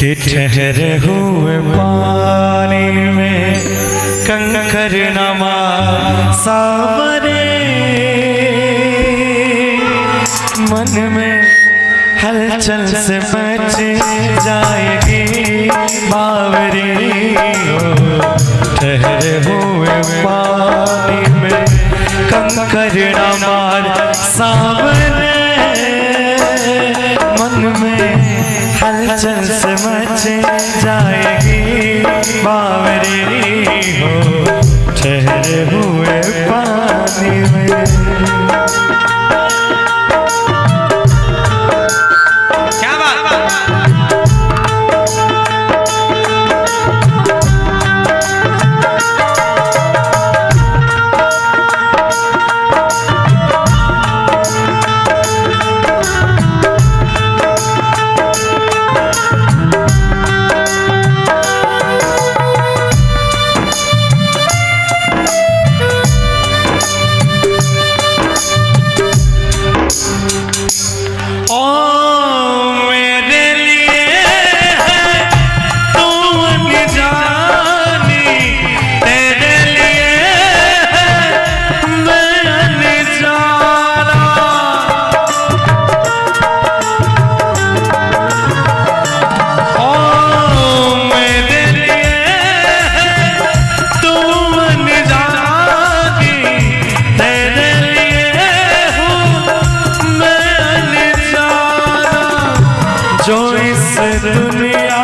कि ठहरे हुए पानी में कंकर नमा सावरे, मन में हलचल से मच जाएगी बावरी। ठहरे हुए पानी में कंकर नमा सावरे, मन में हलचल से मच जाएगी बावरी हो। ठहरे हुए पानी में क्या बात। जो इस दुनिया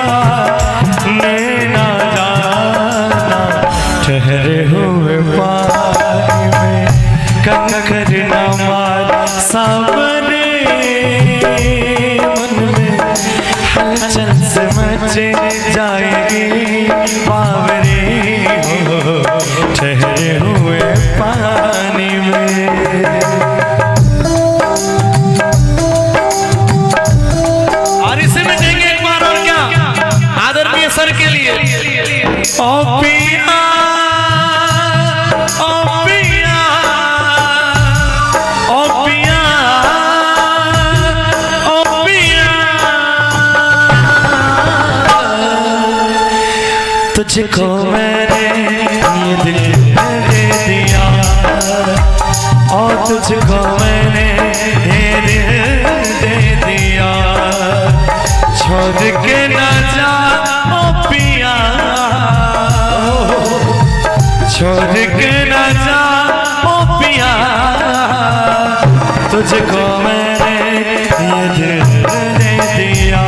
ने ना जाना, ठहरे हुए पानी में कंकर नमा सावरे, मन में हलचल से मच जाएगी बावरी हो। ठहरे हुए पानी में सर के लिए ओ पिया, ओ पिया, ओ पिया, ओ पिया, तुझको मैंने ये दिल दे दिया, और तुझको मैंने ये दिल दे दिया। छोड़ के ना जा पिया, छोड़ के ना जा ओ पिया, तुझको मैंने ये दिल दे दिया,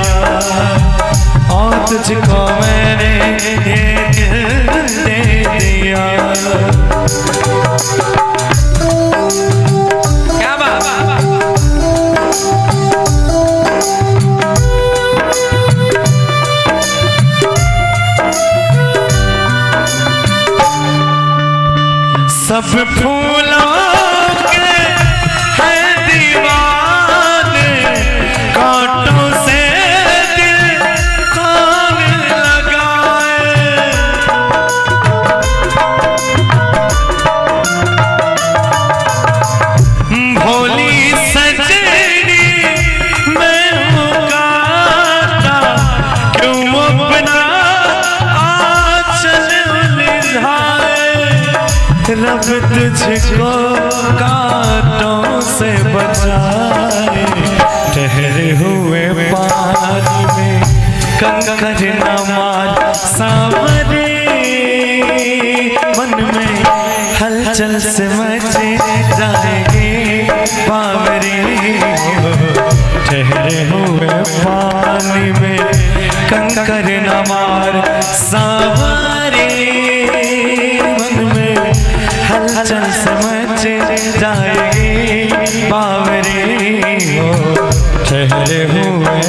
और तुझको मैंने ये दिल दे दिया। क्या बात। सब फूलों के हैं दीवाने, कांटों से दिल कौन लगाए। भोली सजनी मैं हूँ कांटा, क्यों अपना आंचल उलझाए। रब तुझको कांटों से बचाए। ठहरे हुए पानी में कंकर नमा सावरे, मन में हलचल से मच जाएगी बावरी हो। ठहरे हुए पानी में कंकर नमा सावरे, मन में हलचल समझ जाएगी बावरी हो। ठहरे हुए